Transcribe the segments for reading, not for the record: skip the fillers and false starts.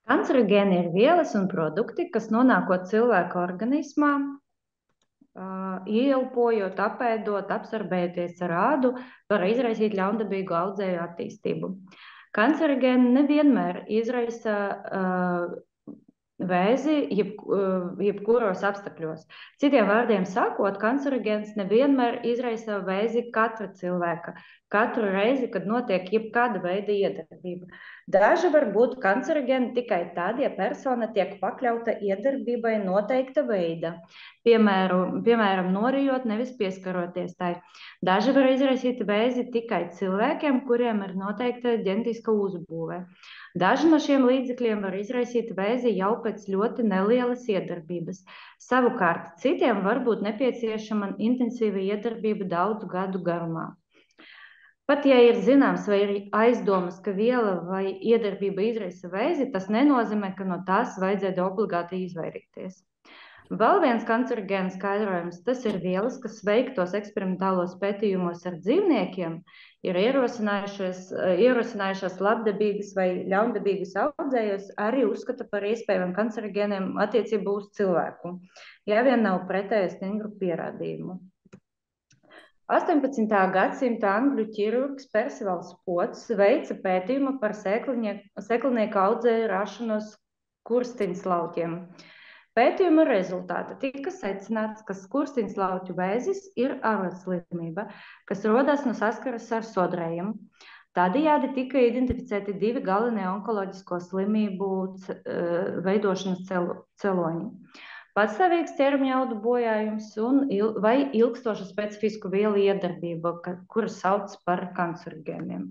Kancerogēni ir vielas un produkti, kas nonākot cilvēka organismā, ieelpojot, apēdot, absorbējoties ar ādu, var izraisīt ļaundabīgu audzēju attīstību. Kancerogēni nevienmēr izraisa vēzi jebkuros apstākļos. Citiem vārdiem sakot, kancerogēns nevienmēr izraisa vēzi katra cilvēka, katru reizi, kad notiek jebkāda veida iedarbība. Daži var būt kancerogēni tikai tad, ja persona tiek pakļauta iedarbībai noteikta veida, piemēram, norijot, nevis pieskaroties tai. Daži var izraisīt vēzi tikai cilvēkiem, kuriem ir noteikta ģenetiska uzbūve. Daži no šiem līdzekļiem var izraisīt vēzi jau pēc ļoti nelielas iedarbības. Savukārt, citiem var būt nepieciešama intensīva iedarbība daudzu gadu garumā. Pat ja ir zināms vai ir aizdomas, ka viela vai iedarbība izraisa vēzi, tas nenozīmē, ka no tās vajadzētu obligāti izvairīties. Vēl viens kancerogēnu skaidrojums, tas ir vielas, kas veiktos eksperimentālos pētījumos ar dzīvniekiem, ir ierosinājušās labdabīgas vai ļaundabīgas audzējus, arī uzskata par iespējamiem kancerogēniem attiecībā uz cilvēku, ja vien nav pretēju stingru pierādījumu. 18. gadsimta angļu ķirurgs Persivals Pots veica pētījumu par sēklnieku audzēju rašanos skurstiņslauķiem. Pētījuma rezultāti tika secināts, ka skurstiņslauķu vēzis ir ārvadslimība, kas rodas no saskares ar sodrējiem. Tādējādi tika identificēti 2 galvenie onkoloģisko slimību veidošanas celoņi. Patstāvīgs ķermeņaudu bojājums vai ilgstoša specifisku vielu iedarbība, kuras sauc par kancerogēniem.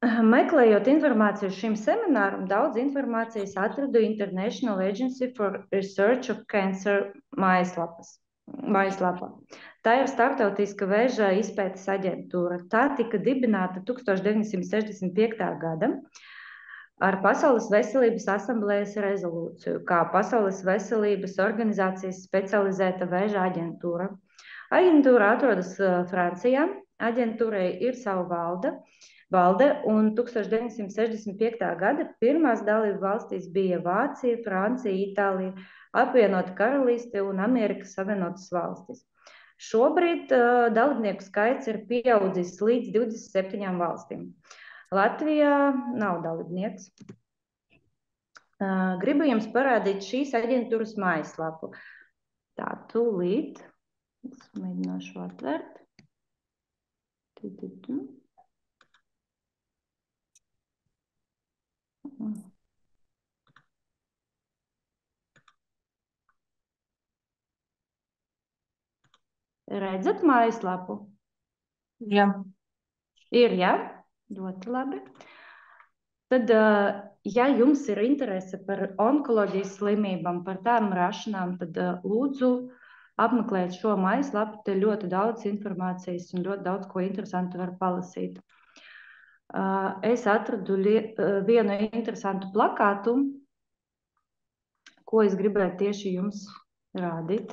Meklējot informāciju šim semināram, daudz informācijas atradu International Agency for Research of Cancer mājaslapā. Tā ir starptautiska vēža izpētes aģentūra. Tā tika dibināta 1965. gada ar Pasaules veselības asamblējas rezolūciju, kā Pasaules veselības organizācijas specializēta vēža aģentūra. Aģentūra atrodas Francijā, aģentūrai ir sava valde, un 1965. gada pirmās dalību valstīs bija Vācija, Francija, Itālija, apvienota karaliste un Amerikas Savienotas valstis. Šobrīd dalībnieku skaits ir pieaudzis līdz 27 valstīm. Latvijā nav dalībnieks. Gribu jums parādīt šīs aģentūras mājaslapu. Tā, tūlīt. Es mēģināšu atvērt. Redzat mājaslapu? Jā. Ir, jā? Ļoti labi. Tad, ja jums ir interese par onkoloģijas slimībām, par tām rašanām, tad lūdzu apmeklēt šo mājaslapu. Te ļoti daudz informācijas un ļoti daudz ko interesantu var palasīt. Es atradu vienu interesantu plakātu, ko es gribēju tieši jums rādīt.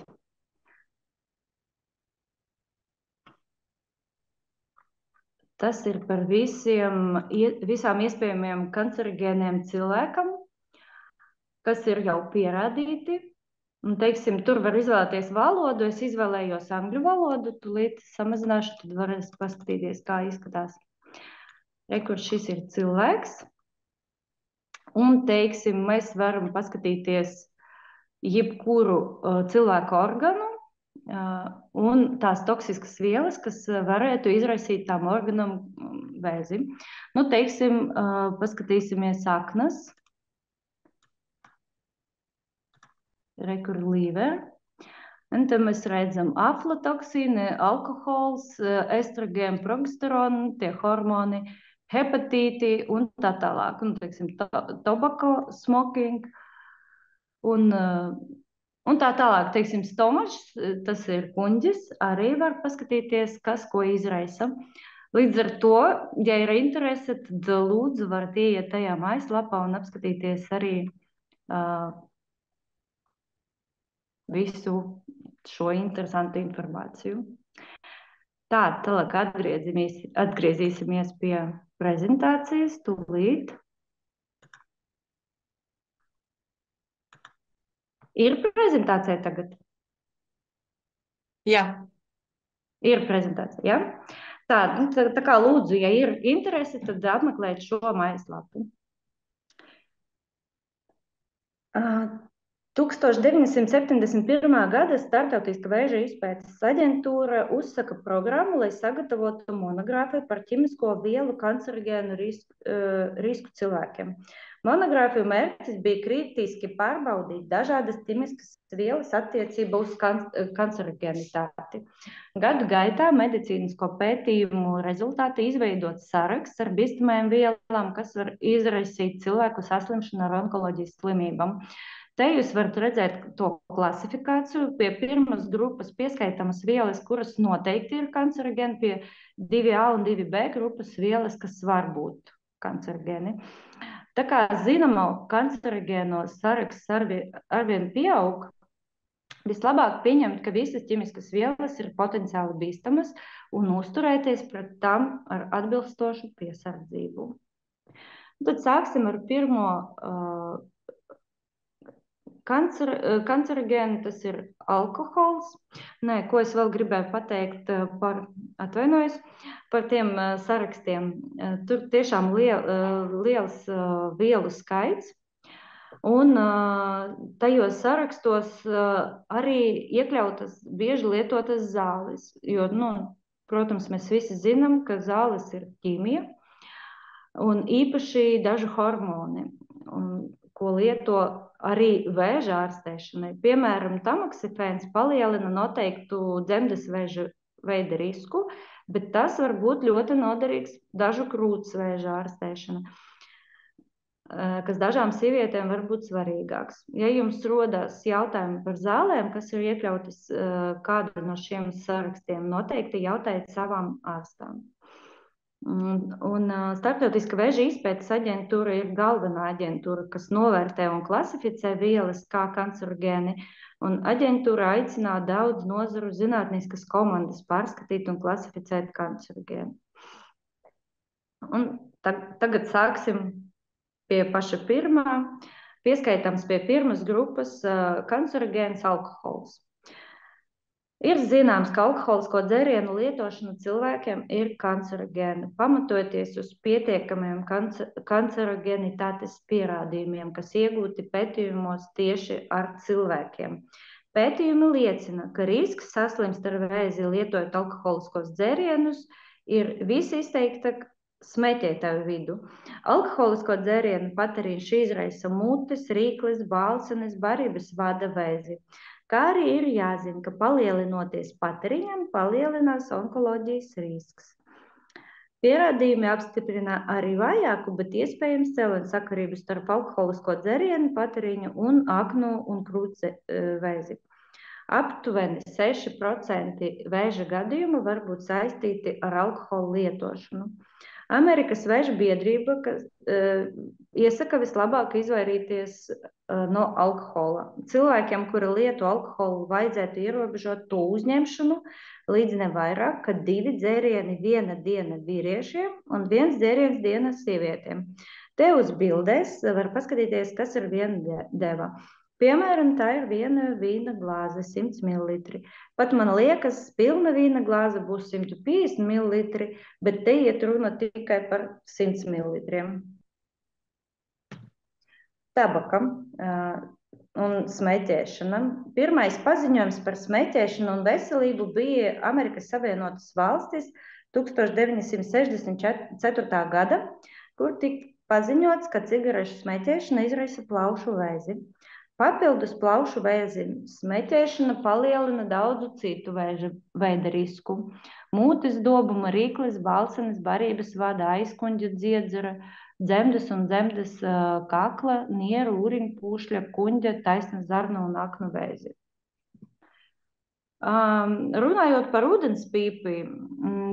Tas ir par visām iespējamiem kancerogēniem cilvēkam, kas ir jau pierādīti. Un, teiksim, tur var izvēlēties valodu. Es izvēlējos angļu valodu, tūlīt samazināšu, tad varēs paskatīties, kā izskatās. Kur šis ir cilvēks. Un, teiksim, mēs varam paskatīties jebkuru cilvēku organu un tās toksiskas vielas, kas varētu izraisīt tām organam vēzi. Nu, teiksim, paskatīsimies saknas. Rekur liver. Un tad mēs redzam aflatoksīni, alkohols, estrogēni, progesteroni, tie hormoni, hepatīti un tā tālāk. Un, teiksim, tobacco smoking un tā tālāk, teiksim, stomašs, tas ir kuņģis, arī var paskatīties, kas ko izraisa. Līdz ar to, ja ir interese, tad lūdzu varat ieiet tajā mājaslapā un apskatīties arī visu šo interesantu informāciju. Tālāk atgriezīsimies pie prezentācijas tūlīt. Ir prezentācija tagad? Jā. Ir prezentācija, ja? Tā kā lūdzu, ja ir interesi, tad apmeklēt šo mājaslapu. 1971. gada Startautiskā vēža izpētes aģentūra uzsaka programmu, lai sagatavotu monogrāfiju par ķimisko vielu kancerogēnu risku cilvēkiem. Monogrāfiju mērķis bija kritiski pārbaudīt dažādas ķimiskas vielas attiecībā uz kancerogēnitāti. Gadu gaitā medicīnisko pētījumu rezultāti izveidots saraksts ar bīstamajām vielām, kas var izraisīt cilvēku saslimšanu ar onkoloģijas slimībām. Te jūs varat redzēt to klasifikāciju. Pie pirmas grupas pieskaitāmas vielas, kuras noteikti ir kancerogēni, pie 2A un 2B grupas vielas, kas var būt kancerogēni. Tā kā zināmo kancerogēno saraksts arvien pieaug, vislabāk pieņemt, ka visas ķimiskas vielas ir potenciāli bīstamas un uzturēties pret tām ar atbilstošu piesardzību. Tad sāksim ar pirmo kancerogēnu, tas ir alkohols. Ko es vēl gribēju pateikt atvainojos, par tiem sarakstiem. Tur tiešām liels vielu skaits. Un tajos sarakstos arī iekļautas bieži lietotas zāles, jo, protams, mēs visi zinām, ka zāles ir ķīmija un īpaši daži hormoni, ko lieto arī vēža ārstēšanai. Piemēram, tamoksifēns palielina noteiktu dzemdes vēža veida risku, bet tas var būt ļoti noderīgs dažu krūts vēža ārstēšana, kas dažām sievietēm var būt svarīgāks. Ja jums rodas jautājumi par zālēm, kas ir iekļautas kādu no šiem sarakstiem, noteikti jautājiet savām ārstām. Un Startautiskā vēža izpētes aģentūra ir galvenā aģentūra, kas novērtē un klasificē vielas kā kancerogēni, un aģentūra aicina daudz nozaru zinātniskas komandas pārskatīt un klasificēt kancerogēnu. Un tagad sāksim pie paša pirmā. Pieskaitāms pie pirmas grupas kancerogēns alkohols. Ir zināms, ka alkoholisko dzērienu lietošana cilvēkiem ir kancerogēna, pamatojoties uz pietiekamiem kancerogēnitātes pierādījumiem, kas iegūti pētījumos tieši ar cilvēkiem. Pētījumi liecina, ka risks saslimst ar vēzi lietojot alkoholiskos dzērienus ir visizteiktāk smēķētāju vidu. Alkoholisko dzērienu patēriņš izraisa mutes, rīkles, balsenes, barības vada vēzi. Kā arī ir jāzina, ka palielinoties patēriņam, palielinās onkoloģijas risks. Pierādījumi apstiprina arī vājāku, bet iespējams cēloņu sakarību starp alkoholisko dzērienu, patēriņu un aknu un krūts vēzi. Aptuveni 6% vēža gadījumu var būt saistīti ar alkoholu lietošanu. Amerikas vēža biedrība iesaka vislabāk izvairīties no alkohola. Cilvēkiem, kuri lieto alkoholu, vajadzētu ierobežot to uzņemšanu līdz ne vairāk, kā 2 dzērieni viena diena vīriešiem un 1 dzēriens diena sievietēm. Te uz bildēs var paskatīties, kas ir viena deva. Piemēram, tā ir viena vīna glāze, 100 ml. Pat man liekas, pilna vīna glāze būs 150 ml, bet te iet runa tikai par 100 ml. Tabaka un smēķēšana. Pirmais paziņojums par smēķēšanu un veselību bija Amerikas Savienotas valstis 1964. gada, kur tika paziņots, ka cigarešu smēķēšana izraisa plaušu vēzi. Papildus plaušu vēzim smēķēšana palielina daudzu citu vēža veida risku. Mūtes dobuma, rīkles, balsenes, barības vada, aizkuņģa dziedzera, dzemdes un dzemdes kakla, nieru, uriņu pūšļa, kuņģa, taisna zarnu un aknu vēzi. Runājot par ūdenspīpi,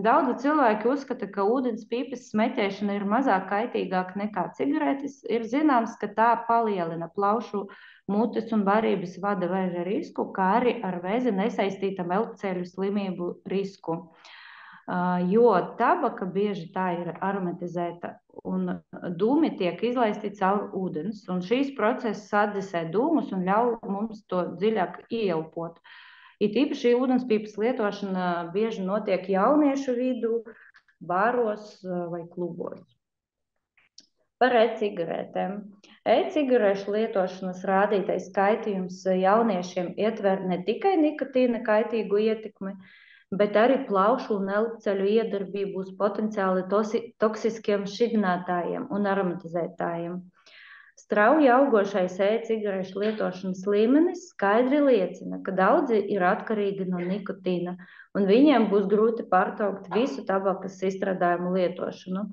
daudzi cilvēki uzskata, ka ūdenspīpes smēķēšana ir mazāk kaitīgāka nekā cigaretes. Ir zināms, ka tā palielina plaušu, mutes un barības vada vēža risku, kā arī ar vēzi nesaistītam elpceļu slimību risku. jo tabaka bieži tā ir aromatizēta un dūmi tiek izlaisti caur ūdens. Un šīs process atdzesē dūmus un ļauj mums to dziļāk ieelpot. It īpaši ūdenspīpas lietošana bieži notiek jauniešu vidū, bāros vai klubos. Par e-cigaretēm. E-cigarešu lietošanas rādītais kaitījums jauniešiem ietver ne tikai nikotīna kaitīgu ietekmi, bet arī plaušu un elpceļu iedarbību uz potenciāli toksiskiem šķidrinātājiem un aromatizētājiem. Strauji augošais e-cigarešu lietošanas līmenis skaidri liecina, ka daudzi ir atkarīgi no nikotīna, un viņiem būs grūti pārtraukt visu tabakas izstrādājumu lietošanu.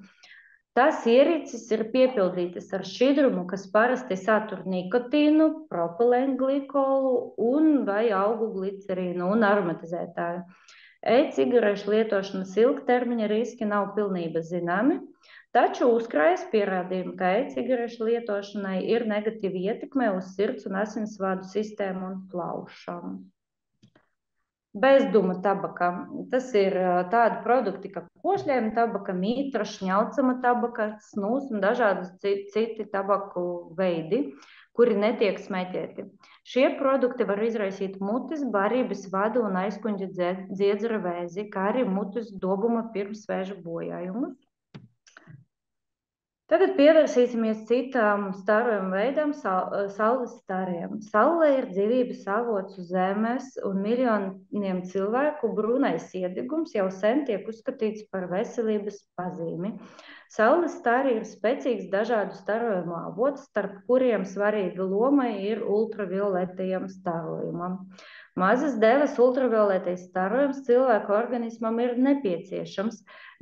Tās ierīces ir piepildītas ar šķidrumu, kas parasti satur nikotīnu, propilenglikolu un vai augu glicerīnu un aromatizētāju. E-cigarešu lietošanas ilgtermiņa riski nav pilnībā zināmi, taču uzkrājas pierādījumi, ka e-cigarešu lietošanai ir negatīva ietekme uz sirds un asinsvadu sistēmu un plaušām. Bezduma tabaka. Tas ir tādi produkti, kā košļējuma tabaka, mītra, šņaucama tabaka, snus un dažādas citi tabaku veidi, kuri netiek smēķēti. Šie produkti var izraisīt mutes, barības vadu un aizkuņģa dziedzera vēzi, kā arī mutes dobuma pirmsvēža bojājumus. Tagad pievērsīsimies citām starojuma veidām, saules stariem. Saule ir dzīvības avots uz Zemes, un miljoniem cilvēku brūnais iedegums jau sen tiek uzskatīts par veselības pazīmi. Saules stari ir spēcīgs dažādu starojumu avots, starp kuriem svarīga loma ir ultravioletajam starojumam. Mazas devas ultravioletais starojums cilvēku organismam ir nepieciešams,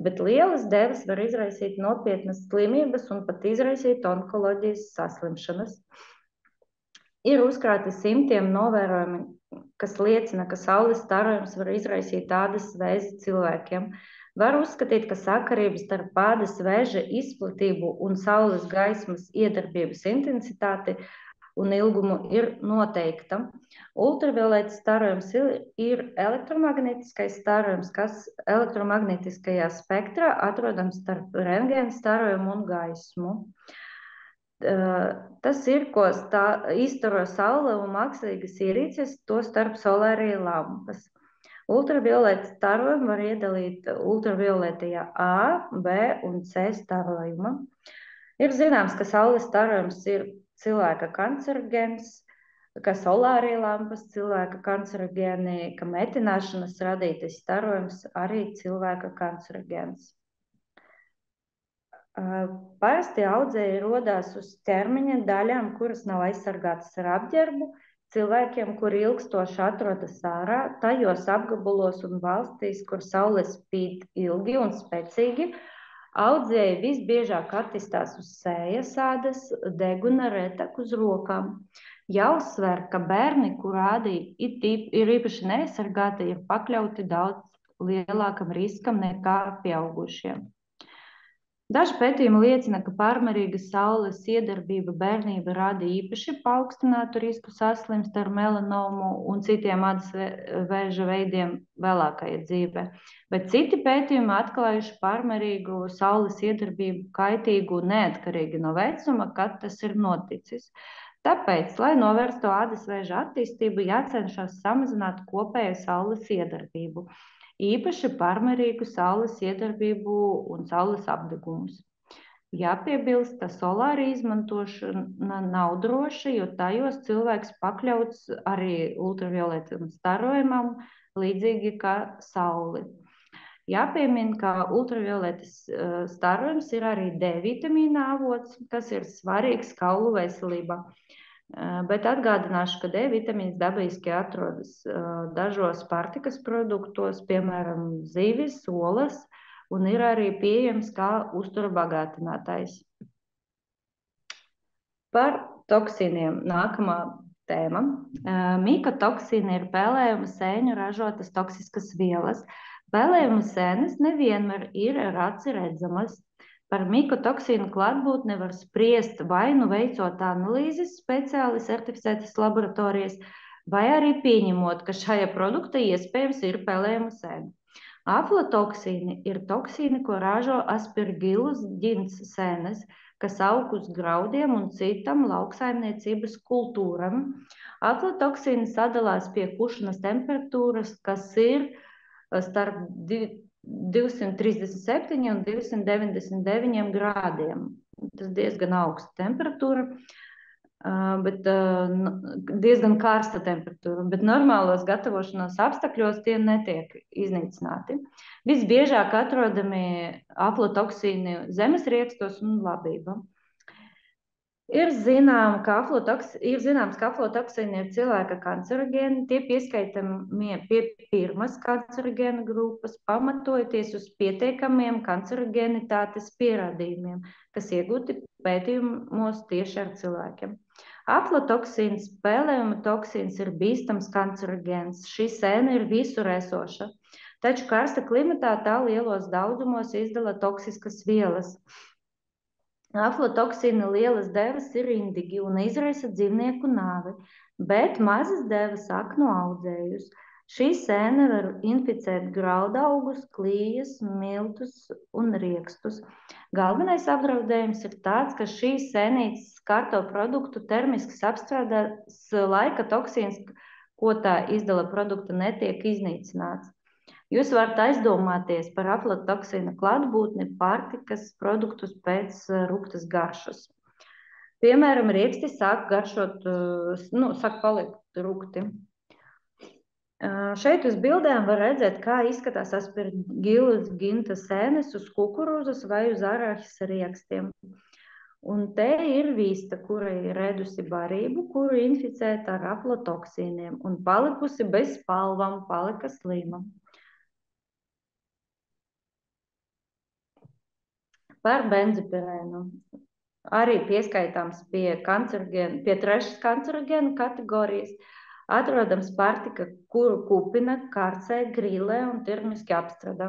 bet lielas devas var izraisīt nopietnas slimības un pat izraisīt onkoloģijas saslimšanas. Ir uzkrāti simtiem novērojumi, kas liecina, ka saules starojums var izraisīt ādas vēzi cilvēkiem. Var uzskatīt, ka sakarība starp ādas vēža izplatību un saules gaismas iedarbības intensitāti un ilgumu ir noteikta. Ultravioletas starojums ir elektromagnētiskais starojums, kas elektromagnētiskajā spektrā atrodams starp rentgena starojumu un gaismu. Tas ir, ko izstaro saule un mākslīgas ierīces, to starp solārija lampas. Ultravioletas starojumu var iedalīt ultravioletajā A, B un C starojuma. Ir zināms, ka saules starojums ir cilvēka kancerogēns, ka solārija lampas cilvēka kancerogēni, ka metināšanas radītais starojums arī cilvēka kancerogēns. Parasti audzēji rodās uz ķermeņa daļām, kuras nav aizsargātas ar apģērbu, cilvēkiem, kuri ilgstoši atrodas ārā, tajos apgabalos un valstīs, kur saule spīd ilgi un spēcīgi, audzēji visbiežāk attīstās uz sejas ādas, deguna retāk uz rokām. Jāuzsver, ka bērni, kur āda ir īpaši neaizsargāti, ir pakļauti daudz lielākam riskam nekā pieaugušie. Daži pētījumi liecina, ka pārmērīga saules iedarbība bērnībā rada īpaši paaugstinātu risku saslimst ar melanomu un citiem ādas vēža veidiem vēlākajā dzīvē, bet citi pētījumi atklājuši pārmērīgu saules iedarbību kaitīgu neatkarīgi no vecuma, kad tas ir noticis. Tāpēc, lai novērstu ādas vēža attīstību, jācenšas samazināt kopējo saules iedarbību. Īpaši pārmērīgu saules iedarbību un saules apdegumus. Jāpiebilst, ka solārija izmantošana nav droša, jo tajos cilvēks pakļauts arī ultravioletam starojumam, līdzīgi kā sauli. Jāpiemina, ka ultravioletas starojums ir arī D vitamīna avots, kas ir svarīgs kaulu veselībā. Bet atgādināšu, ka D vitamīns dabiski atrodas dažos pārtikas produktos, piemēram, zivis, olas, un ir arī pieejams kā uztura bagātinātājs. Par toksīniem nākamā tēma. Mikotoksīni ir pēlējuma sēņu ražotas toksiskas vielas. Pēlējuma sēnes nevienmēr ir ar aci redzamas. Par mikotoksīnu klātbūtni var spriest vai nu veicot analīzes speciāli certificētas laboratorijas, vai arī pieņemot, ka šajā produktā iespējams ir pēlējuma sēne. Aflatoksīni ir toksīni, ko ražo aspergillus ģints senes, kas aug uz graudiem un citam lauksaimniecības kultūram. Aflatoksīni sadalās pie kušanas temperatūras, kas ir starp 237 un 299 grādiem. Tas diezgan augsta temperatūra, bet diezgan karsta temperatūra, bet normālos gatavošanās apstākļos tie netiek iznīcināti. Visbiežāk atrodami aflatoksīni zemesriekstos un labībā. Ir zināms, ka aflatoksīni ir cilvēka kancerogēni. Tie pieskaitami pie pirmās kancerogēna grupas, pamatojoties uz pietiekamiem kancerogēnitātes pierādījumiem, kas iegūti pētījumos tieši ar cilvēkiem. Aflatoksīns, spēlējuma toksīns ir bīstams kancerogēns. Šī sēne ir visur esoša, taču karsta klimatā tā lielos daudzumos izdala toksiskas vielas. Aflatoksīna lielas devas ir indīgi un izraisa dzīvnieku nāvi, bet mazas devas aknu audzējus. Šī sēne var inficēt graudaugus, klijas, miltus un riekstus. Galvenais apdraudējums ir tāds, ka šīs sēnītes skarto produktu termiskas apstrādes laika toksīns, ko tā izdala produkta, netiek iznīcināts. Jūs varat aizdomāties par aflatoksīna klātbūtni pārtikas produktus pēc rupjas garšas. Piemēram, rieksti sāk garšot, sāk palikt rukti. Šeit uz bildēm var redzēt, kā izskatās aspergillus ginta sēnes uz kukurūzas vai uz arahisa riekstiem. Un te ir vista, kura ir redusi barību, kuru inficēta ar aflatoksīniem un palikusi bez spalvām, palika slima. Par benzopirēnu. Arī pieskaitāms pie trešās kancerogēnu kategorijas, atrodams pārtika, kuru kupina, karcē, grillē un termiski apstrādā.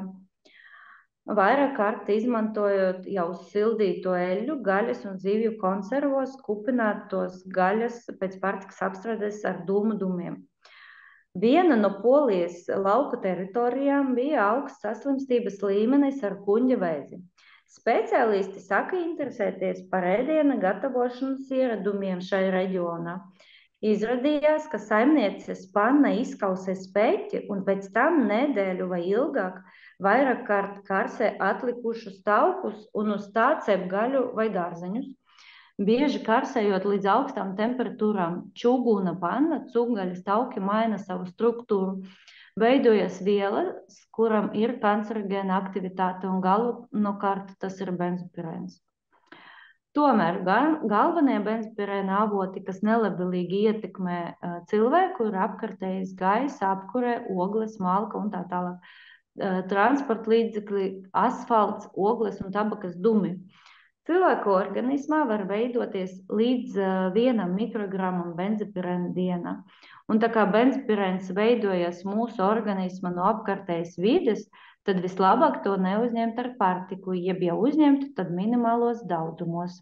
Vairāk kārt izmantojot jau sildīto eļļu, gaļas un zivju konservos, kupinātos gaļas pēc pārtikas apstrādes ar dūmu dūmiem. Viena no Polijas lauku teritorijām bija augsts saslimstības līmenis ar kuņģa vēzi. Speciālisti saka interesēties par ēdiena gatavošanas ieradumiem šai reģionā. Izrādījās, ka saimnieces panna izkausē speķi un pēc tam nedēļu vai ilgāk vairāk kārt karsē atlikušus taukus un uz tā cep gaļu vai dārzeņus. Bieži karsējot līdz augstām temperatūrām čuguna panna, cūgaļas tauki maina savu struktūru. Veidojas vielas, kuram ir kancerogēna aktivitāte un galvenokārt tas ir benzopirēns. Tomēr galvenie benzopirēna avoti, kas nelabvēlīgi ietekmē cilvēku, ir apkārtējais gaisa, apkure, ogles, malka un tā tālāk. Transporta līdzekļi, asfalts, ogles un tabakas dumi. Cilvēku organismā var veidoties līdz 1 mikrogramam benzopirēna dienā. Un tā kā benzopirēns veidojas mūsu organisma no apkārtējas vides, tad vislabāk to neuzņemt ar pārtiku, jeb jau uzņemt, tad minimālos daudzumos.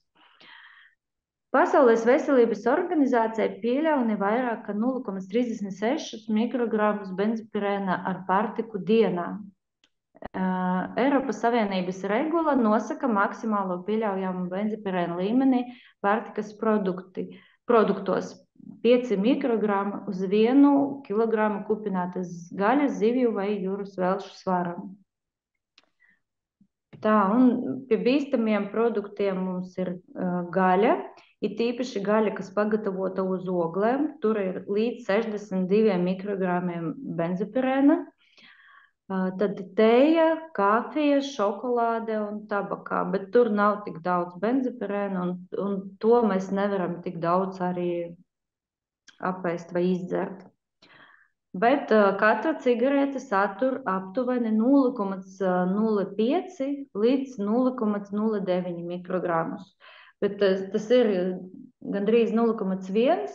Pasaules veselības organizācija pieļauj ne vairāk kā 0,36 mikrogramus benzopirēna ar pārtiku dienā. Eiropas Savienības regula nosaka maksimālo pieļaujamu benzopirēna līmeni pārtikas produktos 5 mikrogramu uz 1 kilogramu kupinātas gaļas, zivju vai jūras velšu svaram. Tā, un pie bīstamiem produktiem mums ir gaļa, ir tīpaši gaļa, kas pagatavota uz oglēm, tur ir līdz 62 mikrogramiem benzopirēna. Tad tēja, kafija, šokolāde un tabakā, bet tur nav tik daudz benzopirēna un to mēs nevaram tik daudz arī apēst vai izdzert. Bet katra cigarete satur aptuveni 0,05 līdz 0,09 mikrogramus. Bet tas ir gandrīz 0,1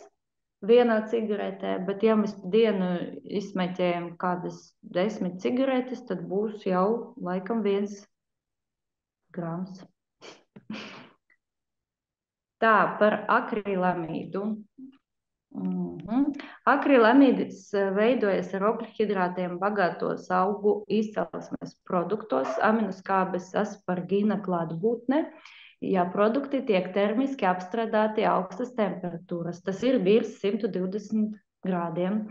vienā cigaretē, bet ja mēs dienu izsmeķējam kādas 10 cigaretes, tad būs jau laikam 1 grams. Tā, par akrilamīdu. Akrilamīds veidojas ar okļhidrātiem bagātos augu izcelsmes produktos, aminoskābes aspargīna klātbūtne, ja produkti tiek termiski apstrādāti augstas temperatūras. Tas ir virs 120 grādiem.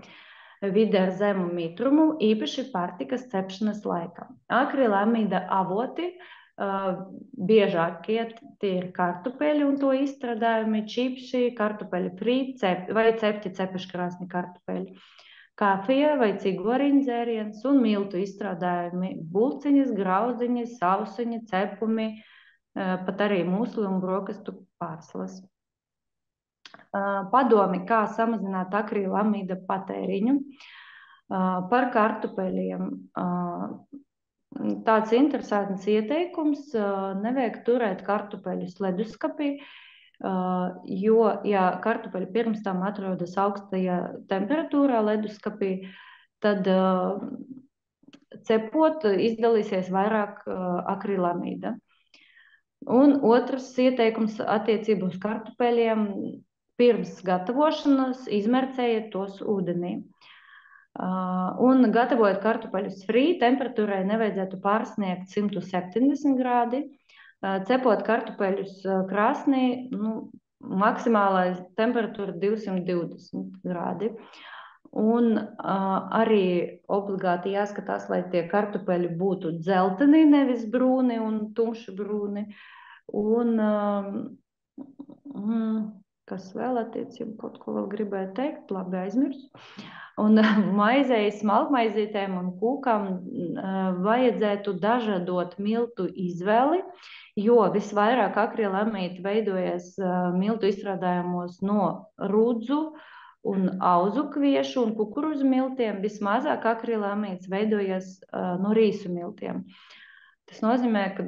Vide ar zemu mitrumu, īpaši pārtikas cepšanas laikā. Akrilamīda avoti biežākie tie ir kartupeļi un to izstrādājumi, čipši, kartupeļu frī vai cepti cepeškrāsni kartupeļi, kafija vai cigoriņu dzēriens un miltu izstrādājumi, bulciņas, grauziņas, sausiņi, cepumi, pat arī musli un brokastu pārslas. Padomi, kā samazināt akrilamīda patēriņu. Par kartupeļiem. Tāds interesants ieteikums, nevajag turēt kartupeļus leduskapī, jo, ja kartupeļi pirms tam atrodas augstajā temperatūrā leduskapī, tad cepot izdalīsies vairāk akrilamīda. Un otrs ieteikums attiecībā uz kartupeļiem, pirms gatavošanas izmercējiet tos ūdenī. Un gatavojot kartupeļus frī, temperatūrai nevajadzētu pārsniegt 170 grādi. Cepot kartupeļus krāsnī, maksimālais temperatūra 220 grādi. Un arī obligāti jāskatās, lai tie kartupeļi būtu dzelteni, nevis brūni un tumši brūni. Un kas vēl attiecībā, kaut ko vēl gribēju teikt, labi aizmirsu. Un maizei, smalkmaizītēm un kūkam vajadzētu dažādot miltu izvēli, jo visvairāk akrilamīdi veidojas miltu izstrādājumos no rudzu un auzu kviešu un kukurūzu miltiem, vismazāk akrilamīds veidojas no rīsu miltiem. Tas nozīmē, ka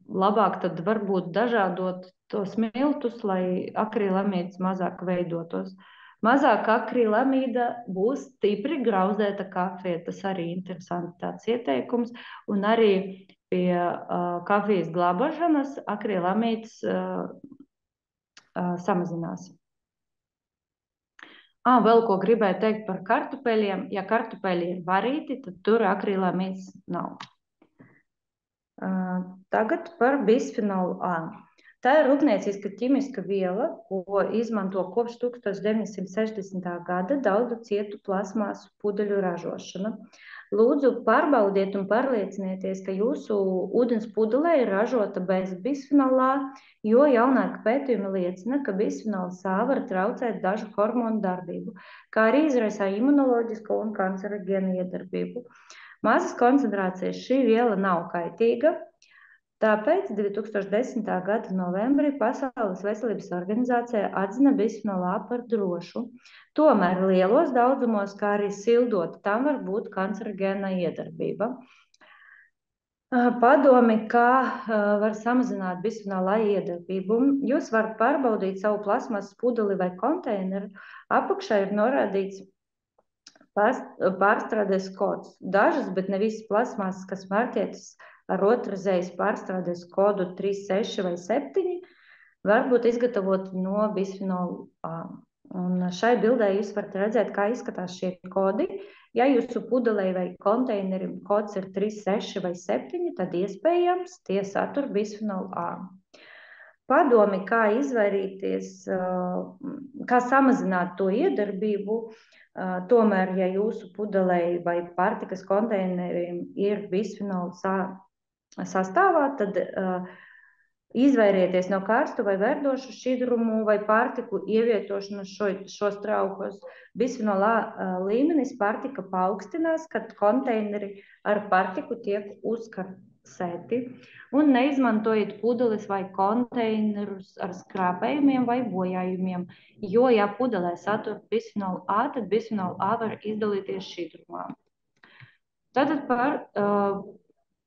labāk tad varbūt dažādot tos miltus, lai akrilamīds mazāk veidotos. Mazāk akrilamīda būs stipri grauzēta kafija. Tas arī interesanti tāds ieteikums. Un arī pie kafijas glabāšanas akrilamīds samazinās. Vēl ko gribēju teikt par kartupeļiem. Ja kartupeļi ir varīti, tad tur akrilamīds nav. Tagad par bisfenolu A. Tā ir rūpnieciska ķimiska viela, ko izmanto kopš 1960. gada daudzu cietu plasmāsu pudeļu ražošana. Lūdzu, pārbaudiet un pārliecinieties, ka jūsu ūdens pudelē ir ražota bez bisfenola A, jo jaunāka pētījumi liecina, ka bisfenols A var traucēt dažu hormonu darbību, kā arī izraisā imunoloģisko un kancerogēnu iedarbību. Mazas koncentrācijas šī viela nav kaitīga. Tāpēc 2010. gada novembrī Pasaules veselības organizācija atzina bisfenolu A par drošu. Tomēr lielos daudzumos, kā arī sildot, tam var būt kancerogēna iedarbība. Padomi, kā var samazināt bisfenolu A iedarbību. Jūs varat pārbaudīt savu plasmasas pudeli vai konteineru. Apakšā ir norādīts pārstrādes kods. Dažas, bet ne visas plasmasas, kas marķētas ar otrreizējas pārstrādes kodu 36 vai 7, var būt izgatavoti no bisfenolu A. Un šai bildē jūs varat redzēt, kā izskatās šie kodi. Ja jūsu pudelē vai konteinerim kods ir 36 vai 7, tad iespējams tie satur bisfenolu A. Padomi, kā izvairīties, kā samazināt to iedarbību, tomēr, ja jūsu pudelē vai pārtikas konteinerim ir bisfenols A sastāvā, tad izvairieties no karstu vai verdošu šķidrumu vai pārtiku ievietošanu šos traukos. Bisfenola A līmenis pārtika paaugstinās, kad konteineri ar pārtiku tiek uzkarsēti. Un neizmantojiet pudeles vai konteinerus ar skrāpējumiem vai bojājumiem, jo, ja pudelē satur bisfenolu A, tad bisfenolu A var izdalīties šķidrumā. Tātad par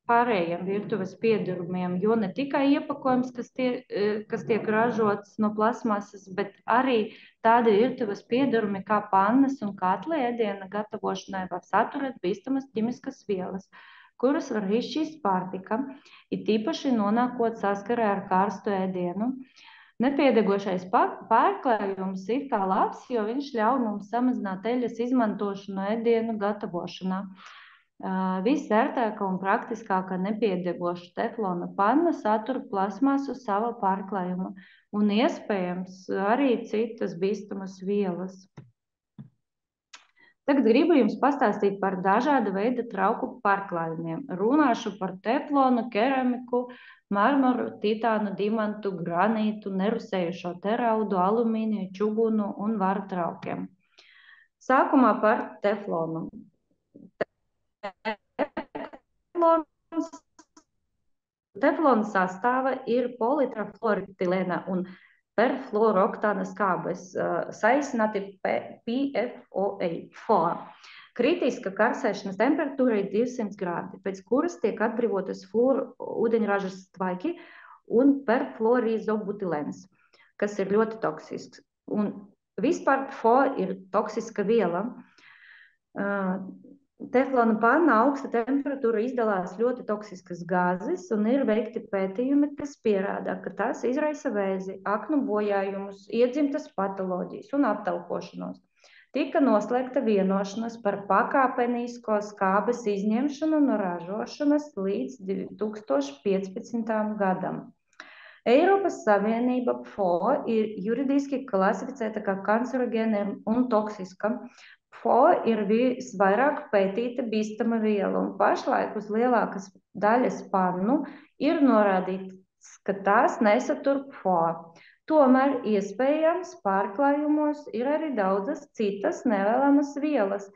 pārējiem virtuves piedarumiem, jo ne tikai iepakojums, kas tiek ražots no plasmasas, bet arī tādi virtuves piedarumi kā pannas un katli ēdiena gatavošanai var saturēt bīstamas ķimiskas vielas, kuras var izšķīst pārtika, it īpaši nonākot saskarē ar karstu ēdienu. Nepiedegošais pārklājums ir kā labs, jo viņš ļauj mums samazināt eļļas izmantošanu ēdienu gatavošanā. Visērtākā un praktiskākā nepiedegoša teflona panna satur plasmasu savā pārklājumā un iespējams arī citas bīstamas vielas. Tagad gribu jums pastāstīt par dažāda veida trauku pārklājumiem. Runāšu par teflonu, keramiku, marmoru, titānu, dimantu, granītu, nerusējušo teraudu, alumīniju, čugunu un varu traukiem. Sākumā par teflonu. Teflona sastāva ir politrafluoritilēna un perfluoroktāna skābes, saīsināti PFOA. Kritiska karsēšanas temperatūra ir 200 grādi, pēc kuras tiek atbrīvotas fluoru ūdeņražas tvaiki un perfluorizobutilēns, kas ir ļoti toksisks. Un vispār PFOA ir toksiska viela. Teflona panna augsta temperatūra izdalās ļoti toksiskas gāzes un ir veikti pētījumi, kas pierāda, ka tās izraisa vēzi, aknu bojājumus, iedzimtas patoloģijas un aptaukošanos. Tika noslēgta vienošanās par pakāpenisko skābes izņemšanu no ražošanas līdz 2015. gadam. Eiropas Savienība PFOA ir juridiski klasificēta kā kancerogēna un toksiska. PFOA ir visvairāk pētīta bīstama viela, un pašlaik uz lielākas daļas pannu ir norādīts, ka tās nesatur PFOA. Tomēr iespējams pārklājumos ir arī daudzas citas nevēlamas vielas,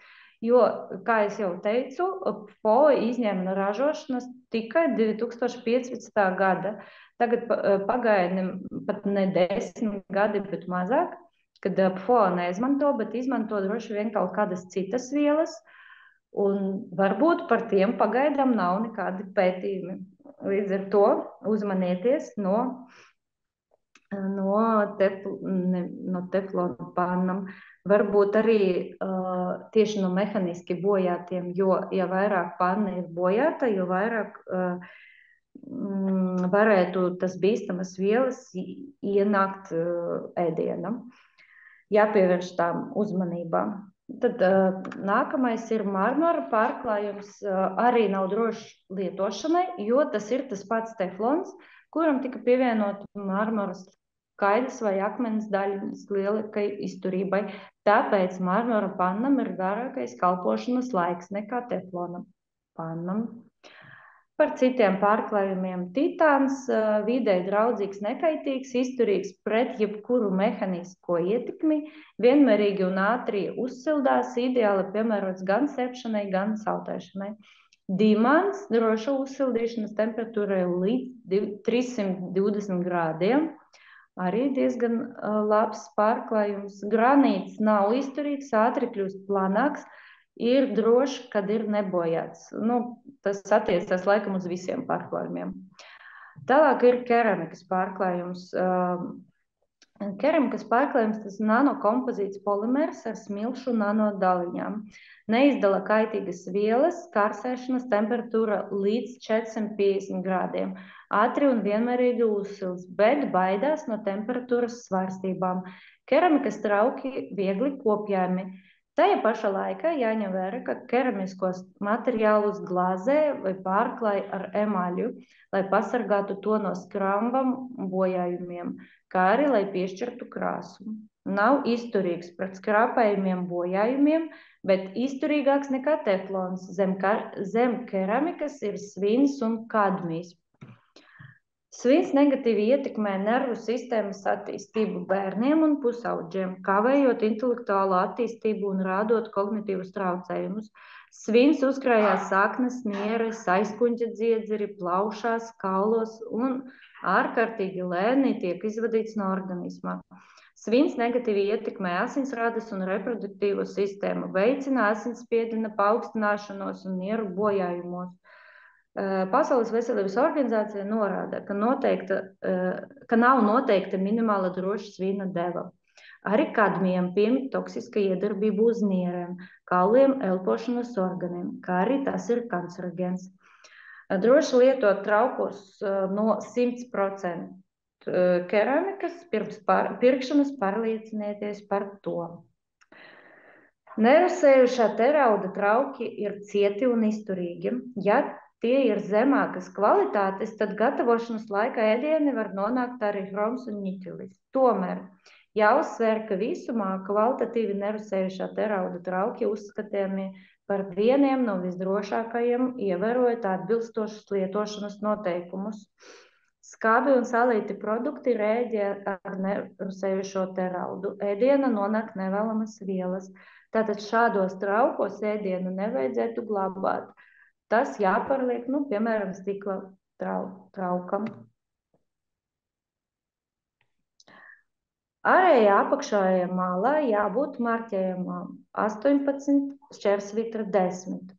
jo, kā es jau teicu, PFOA izņem no ražošanas tikai 2015. gada. Tagad pagaidi pat ne 10 gadi, bet mazāk, kad PFOA neizmanto, bet izmanto droši vien kaut kādas citas vielas, un varbūt par tiem pagaidām nav nekādi pētījumi. Līdz ar to uzmanieties no teflona pannam. Varbūt arī tieši no mehaniski bojātiem, jo, ja vairāk panna ir bojāta, jo vairāk varētu tas bīstamas vielas ienākt ēdienam. Jāpievērš tām uzmanībā. Tad nākamais ir marmora pārklājums. Arī nav drošs lietošanai, jo tas ir tas pats teflons, kuram tika pievienot marmoras skaidrs vai akmens daļas lielākai izturībai. Tāpēc marmora pannam ir garākais kalpošanas laiks nekā teflona pannam. Par citiem pārklājumiem titāns videi draudzīgs, nekaitīgs, izturīgs pret jebkuru mehānisko ietekmi, vienmērīgi un ātri uzsildās, ideāli piemērots gan sepšanai, gan sautēšanai. Dimants droša uzsildīšanas temperatūrai līdz 320 grādiem, arī diezgan labs pārklājums. Granīts nav izturīgs, ātri kļūst planāks, ir droši, kad ir nebojāts. Tas attiecas laikam uz visiem pārklājumiem. Tālāk ir keramikas pārklājums. Keramikas pārklājums tas nanokompozīts polimers ar smilšu nanodaliņām. Neizdala kaitīgas vielas, karsēšanas temperatūra līdz 450 grādiem. Ātri un vienmērīgi uzsils, bet baidās no temperatūras svārstībām. Keramikas trauki viegli kopjami. Tajā pašā laikā jāņem vērā, ka keramiskos materiālus glāzē vai pārklāj ar emaļu, lai pasargātu to no skramvam bojājumiem, kā arī lai piešķirtu krāsu. Nav izturīgs pret skrāpējumiem bojājumiem, bet izturīgāks nekā teflons. Zem keramikas ir svins un kadmijs. Svins negatīvi ietekmē nervu sistēmas attīstību bērniem un pusaudžiem, kavējot intelektuālo attīstību un rādot kognitīvus traucējumus. Svins uzkrājās saknes, nieres, aizkuņģa dziedzeri, plaušās, kaulos un ārkārtīgi lēni tiek izvadīts no organisma. Svins negatīvi ietekmē asinsrādes un reproduktīvo sistēmu, veicina asinsspiediena paaugstināšanos un nieru bojājumos. Pasaules veselības organizācija norāda, ka nav noteikta minimāla droša svina deva. Arī kadmijam piemīt toksiska iedarbība uz nierēm, kauliem, elpošanas organiem, kā arī tas ir kancerogēns. Droši lietot traukos no 100%. keramikas, pirms pirkšanas pārliecinieties par to. Nerasējušā terauda trauki ir cieti un izturīgi. Ja tie ir zemākas kvalitātes, tad gatavošanas laikā ēdieni var nonākt arī hroms un niķelis. Tomēr jāuzsver, ka visumā kvalitatīvi nerasējušā terauda trauki uzskatāmi par vieniem no visdrošākajiem, ievērojot atbilstošus lietošanas noteikumus. Skābi un salīti produkti rēģē ar nerasējušo teraudu. Ēdiena nonāk nevēlamas vielas. Tātad šādos traukos ēdienu nevajadzētu glabāt. Tas jāpārliek, piemēram, stikla traukam. Ārējā apakšējā malā jābūt marķējumam 18/10.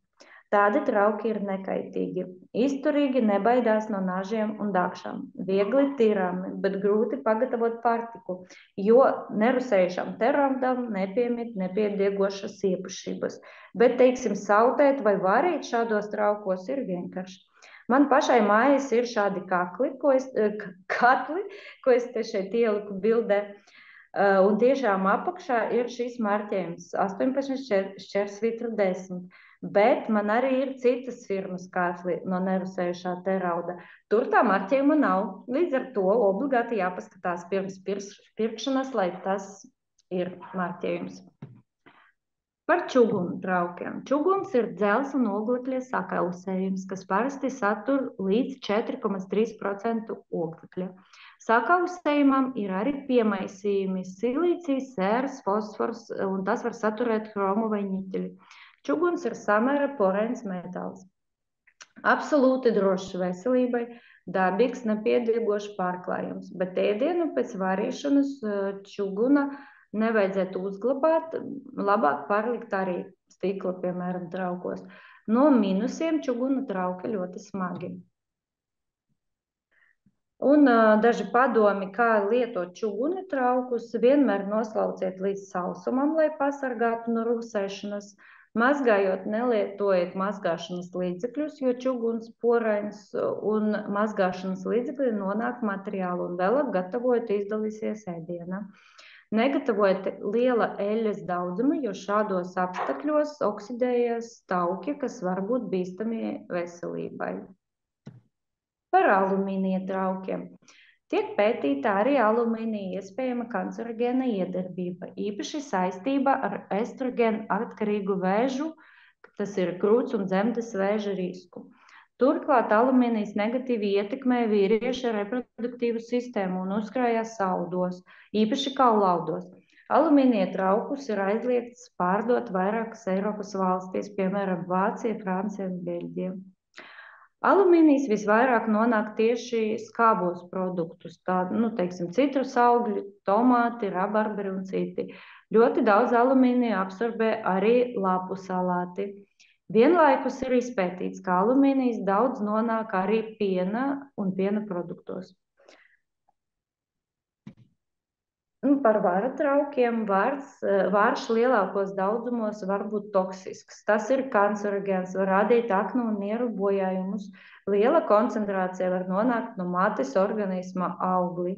Tādi trauki ir nekaitīgi, izturīgi, nebaidās no nažiem un dakšām, viegli tīrāmi, bet grūti pagatavot pārtiku, jo nerasējušam teraudam nepiemīt nepiediegošas īpašības. Bet, teiksim, sautēt vai varīt šādos traukos ir vienkārši. Man pašai mājās ir šādi katli, ko es te šeit ieliku bildē, un tiešām apakšā ir šis marķējums 18/10. Bet man arī ir citas firmas katli no nerasējušā terauda. Tur tā marķējuma nav. Līdz ar to obligāti jāpaskatās pirms pirkšanas, lai tas ir marķējums. Par čugunu traukiem. Čuguns ir dzels un oglekļa sakausējums, kas parasti satur līdz 4,3% oglekļa. Sakausējumam ir arī piemaisījumi silīcijas, sēras, fosfors, un tas var saturēt hromu vai niķeli. Čuguns ir samēra porains metāls. Absolūti drošs veselībai, dabīgs, nepiediegošs pārklājums, bet ēdienu pēc varīšanas čuguna nevajadzētu uzglabāt, labāk pārlikt arī stikla, piemēram, traukos. No minusiem čuguna trauki ļoti smagi. Un daži padomi, kā lietot čuguna traukus, vienmēr noslauciet līdz sausumam, lai pasargātu no rūsēšanas. Mazgājot, nelietojiet mazgāšanas līdzekļus, jo čuguns porains un mazgāšanas līdzekļi nonāk materiālu un vēlāk gatavojot izdalīsies ēdiena. Negatavojiet liela eļļas daudzumu, jo šādos apstākļos oksidējas tauki, kas var būt bīstami veselībai. Par alumīnija traukiem. Tiek pētīta arī alumīnija iespējama kancerogēna iedarbība, īpaši saistībā ar estrogēnu atkarīgu vēžu, tas ir krūts un dzemdes vēža risku. Turklāt alumīnijas negatīvi ietekmē vīrieša reproduktīvu sistēmu un uzkrājās audos, īpaši kaulaudos. Alumīnija traukus ir aizliegts pārdot vairākas Eiropas valstīs, piemēram, Vācija, Francija un Beļģija. Alumīnijs visvairāk nonāk tieši skābos produktus, teiksim, citrus augļi, tomāti, rabarberi un citi. Ļoti daudz alumīnija absorbē arī lapu salāti. Vienlaikus ir izpētīts, ka alumīnijs daudz nonāk arī piena un piena produktos. Par vara traukiem vārš lielākos daudzumos var būt toksisks. Tas ir kancerogēns, var radīt aknu un nieru bojājumus. Liela koncentrācija var nonākt no mātes organisma augli.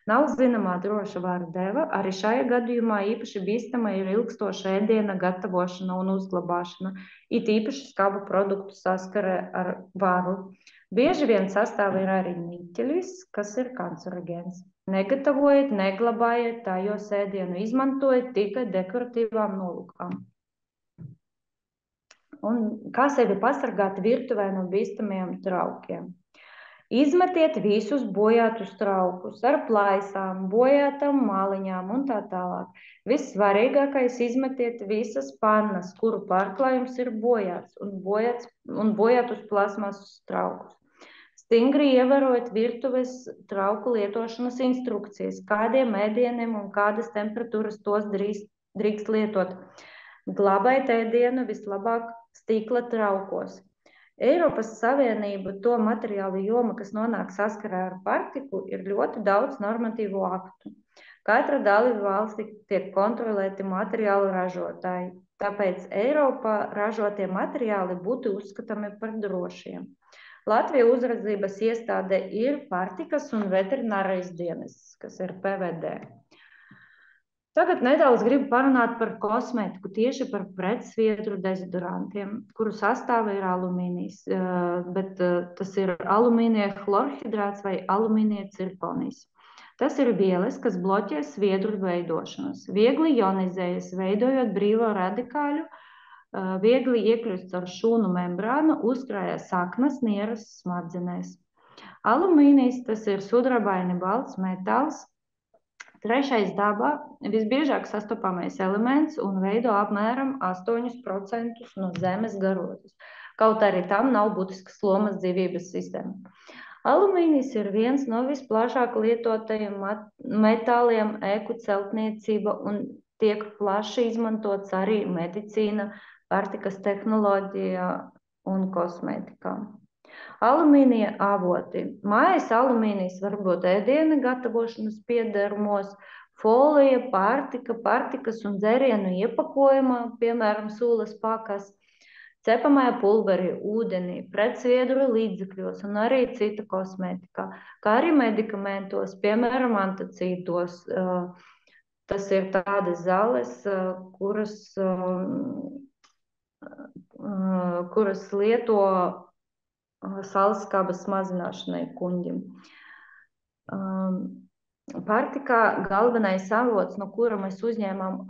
Nav zināmā droša vara deva. Arī šajā gadījumā īpaši bīstama ir ilgstoša ēdiena gatavošana un uzglabāšana, it īpaši skabu produktu saskare ar varu. Bieži vien sastāvā ir arī niķelis, kas ir kancerogēns. Negatavojiet, neglabājiet tajos ēdienu, izmantojiet tikai dekoratīvām nolūkām. Un kā sevi pasargāt virtuvē no bīstamiem traukiem? Izmetiet visus bojātus traukus ar plaisām, bojātām maliņām un tā tālāk. Vissvarīgākais izmetiet visas pannas, kuru pārklājums ir bojāts un bojātus plasmasas traukus. Stingri ievērojot virtuves trauku lietošanas instrukcijas, kādiem ēdieniem un kādas temperatūras tos drīkst lietot. Glabājiet ēdienu vislabāk stikla traukos. Eiropas Savienība to materiālu joma, kas nonāk saskarē ar pārtiku, ir ļoti daudz normatīvu aktu. Katra dalība valstī tiek kontrolēti materiālu ražotāji, tāpēc Eiropā ražotie materiāli būtu uzskatāmi par drošiem. Latvijas uzraudzības iestāde ir Pārtikas un veterinārais dienests, kas ir PVD. Tagad nedaudz gribu parunāt par kosmētiku, tieši par pretsviedru dezodorantiem, kuru sastāvā ir alumīnijs, bet tas ir alumīnija chlorhidrāts vai alumīnija cirkonijs. Tas ir vielas, kas bloķē sviedru veidošanos, viegli ionizējas, veidojot brīvo radikāļu, viegli iekļūst caur šūnu membrānu, uzkrāja saknas, nieras, smadzenēs. Alumīnijs, tas ir sudrabaini balts metāls. Trešais dabā visbiežāk sastopamais elements un veido apmēram 8% no Zemes garozes, kaut arī tam nav būtiskas lomas dzīvības sistēmā. Alumīnijs ir viens no visplašāk lietotajiem metāliem ēku celtniecība un tiek plaši izmantots arī medicīna, pārtikas tehnoloģija un kosmētikā. Alumīnija avoti. Mājas alumīnijs var būt ēdiena gatavošanas piederumos, folija, pārtikas un dzērienu iepakojumā, piemēram, sūlas pakas, cepamajā pulverī, ūdenī, pretsviedru līdzekļos un arī cita kosmētikā, kā arī medikamentos, piemēram, antacītos. Tas ir tādas zāles, kuras lieto salskābas mazināšanai kuņģim. Pārtika galvenais avots, no kura mēs uzņēmām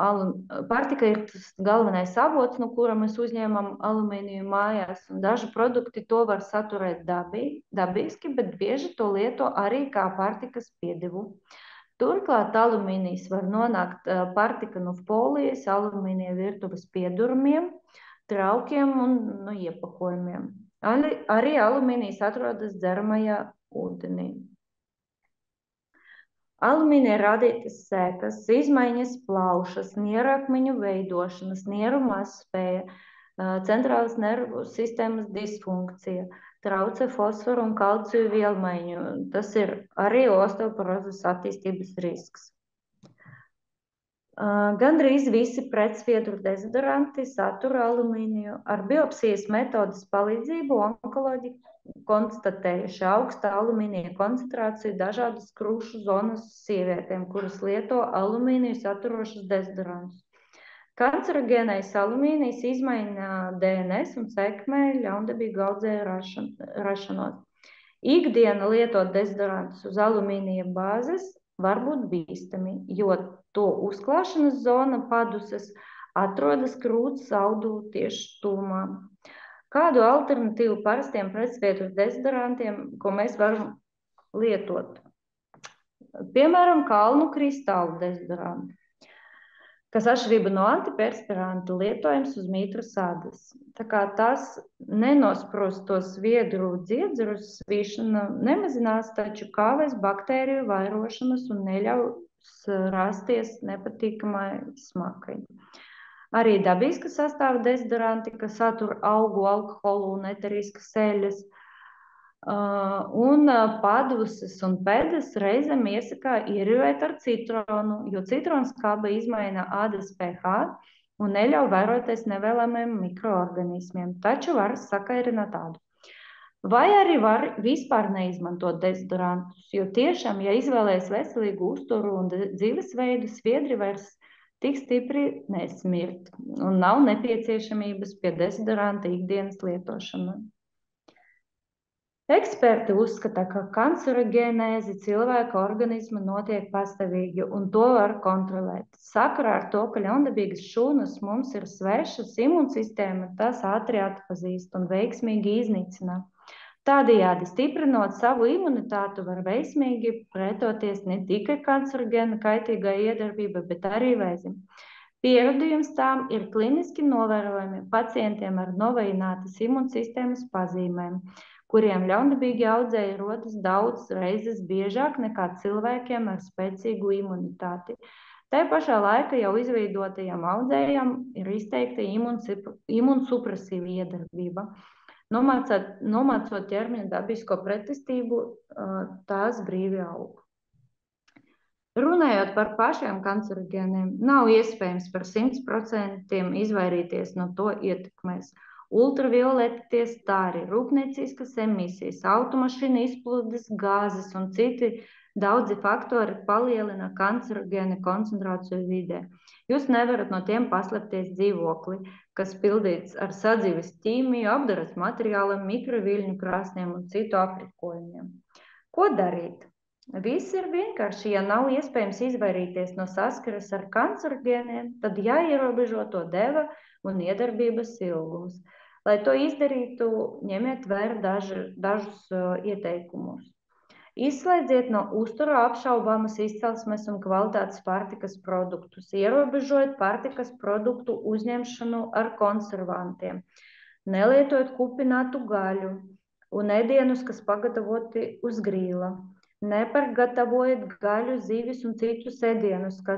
pārtika ir tas galvenais avots, no kura mēs uzņēmām alumīniju mājās, un daži produkti to var saturēt dabiski, bet bieži to lieto arī kā pārtikas piedevu. Turklāt alumīnijs var nonākt pārtika no folijas, alumīnija virtuves piedurumiem, traukiem un no iepakojumiem. Arī alumīnijs atrodas dzeramajā ūdenī. Alumīnija radītas sēkas, izmaiņas plaušas, nierakmeņu veidošanas, nieru mazspēja, centrālas nervu sistēmas disfunkcija, traucē fosforu un kalciju vielmaiņu. Tas ir arī osteoporozes attīstības risks. Gandrīz visi pretsviedru dezodoranti satur alumīniju. Ar biopsijas metodas palīdzību onkoloģi konstatējuši augstu alumīnija koncentrāciju dažādas krūšu zonas sievietēm, kuras lieto alumīniju saturošus dezodorantus. Kancerogēnais alumīnijs izmaina DNS un sekmē ļaundabīgu audzēju rašanos. Ikdiena lietot dezodorantus uz alumīnija bāzes var būt bīstami, jo to uzklāšanas zona paduses atrodas krūts audu tieši tuvumā. Kādu alternatīvu parastiem pretsviedru dezodorantiem, ko mēs varam lietot? Piemēram, kalnu kristālu dezodorantu, kas atšķirība no antiperspirantu lietojums uz mītras ādas. Tā kā tas nenosprost to sviedru dziedzeru svīšana nemazinās, taču kāvēs baktēriju vairošanas un neļaus rasties nepatīkamai smakai. Arī dabiski sastāv dezodoranti, kas satur augu, alkoholu un eteriskas eļas. Un paduses un pēdas reizēm iesaka ierivēt ar citronu, jo citronskāba izmaina ādas pH un neļauj vairoties nevēlamiem mikroorganismiem, taču var sakairināt ādu. Vai arī var vispār neizmantot dezodorantus, jo tiešām, ja izvēlēs veselīgu uzturu un dzīvesveidu, sviedri vairs tik stipri nesmirt un nav nepieciešamības pie dezodoranta ikdienas lietošanai. Eksperti uzskata, ka kancerogēnēze cilvēka organisma notiek pastāvīgi un to var kontrolēt. Sakarā ar to, ka ļaundabīgas šūnas mums ir svešas, imūnsistēma tas ātri atpazīst un veiksmīgi iznīcina. Tādējādi stiprinot savu imunitātu var veiksmīgi pretoties ne tikai kancerogēna kaitīgai iedarbībai, bet arī vēzim. Pierādījums tām ir kliniski novērojami pacientiem ar novājinātas imūnsistēmas pazīmēm, kuriem ļaundabīgi audzēji rodas daudz reizes biežāk nekā cilvēkiem ar spēcīgu imunitāti. Tā pašā laikā jau izveidotajām audzējām ir izteikta imunsupresīva iedarbība. Nomācot ķermeņa dabisko pretestību, tās brīvi aug. Runājot par pašiem kancerogēniem, nav iespējams par 100% izvairīties no to ietekmēs. ultravioleti stari, rūpnieciskas emisijas, automašīnu izplūdes gāzes un citi daudzi faktori palielina kancerogēnu koncentrāciju vidē. Jūs nevarat no tiem paslēpties dzīvokli, kas pildīts ar sadzīves ķīmiju, apdares materiāliem, mikroviļņu krāsniem un citu aprīkojumiem. Ko darīt? Viss ir vienkārši. Ja nav iespējams izvairīties no saskares ar kancerogēniem, tad jāierobežo to deva un iedarbības ilgums. Lai to izdarītu, ņemiet vērā dažus ieteikumus. Izslēdziet no uztura apšaubāmas izcelsmes un kvalitātes pārtikas produktus. Ierobežojiet pārtikas produktu uzņemšanu ar konservantiem. Nelietojiet kupinātu gaļu un ēdienus, kas pagatavoti uz grīla. Nepargatavojiet gaļu, zivis un citus ēdienus, kā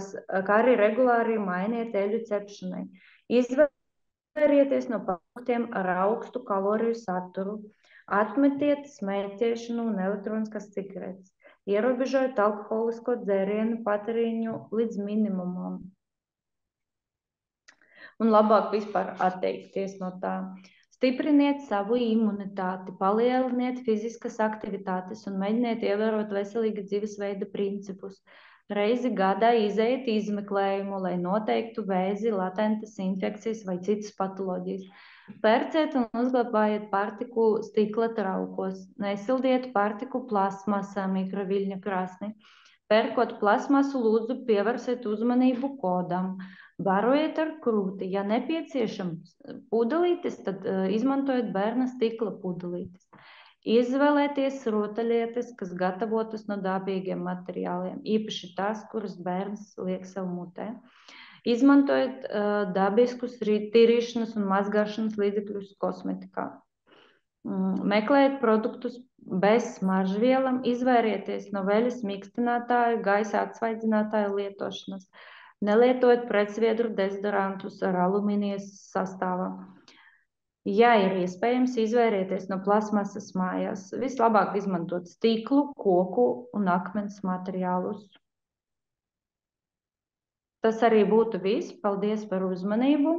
arī regulāri mainiet eļļu cepšanai. Izvairieties no produktiem ar augstu kaloriju saturu. Atmetiet smēķēšanu un elektroniskas cigaretes. Ierobežojiet alkoholisko dzērienu patēriņu līdz minimumam. Un labāk vispār atteikties no tā. Stipriniet savu imunitāti, palieliniet fiziskas aktivitātes un mēģiniet ievērot veselīga dzīvesveida principus. Reizi gadā izejiet izmeklējumu, lai noteiktu vēzi, latentas infekcijas vai citas patoloģijas. Pērciet un uzglabājiet pārtiku stikla traukos. Nesildiet pārtiku plasmasā, mikroviļņu krāsnī. Pērkot plasmasu, lūdzu pievērsiet uzmanību kodam. Barojiet ar krūti. Ja nepieciešams pudelītes, tad izmantojiet bērna stikla pudelītes. Izvēlēties rotaļlietas, kas gatavotas no dabīgiem materiāliem, īpaši tās, kuras bērns liek sev mutē. Izmantojiet dabiskus tīrīšanas un mazgāšanas līdzekļus kosmetikā. Meklējiet produktus bez smaržvielām, izvairieties no veļas mīkstinātāju, gaisa atsvaidzinātāju lietošanas. Nelietojiet pretsviedru dezodorantus ar alumīnijas sastāvā. Ja ir iespējams, izvairieties no plasmasas mājās. Vislabāk izmantot stiklu, koku un akmens materiālus. Tas arī būtu viss. Paldies par uzmanību!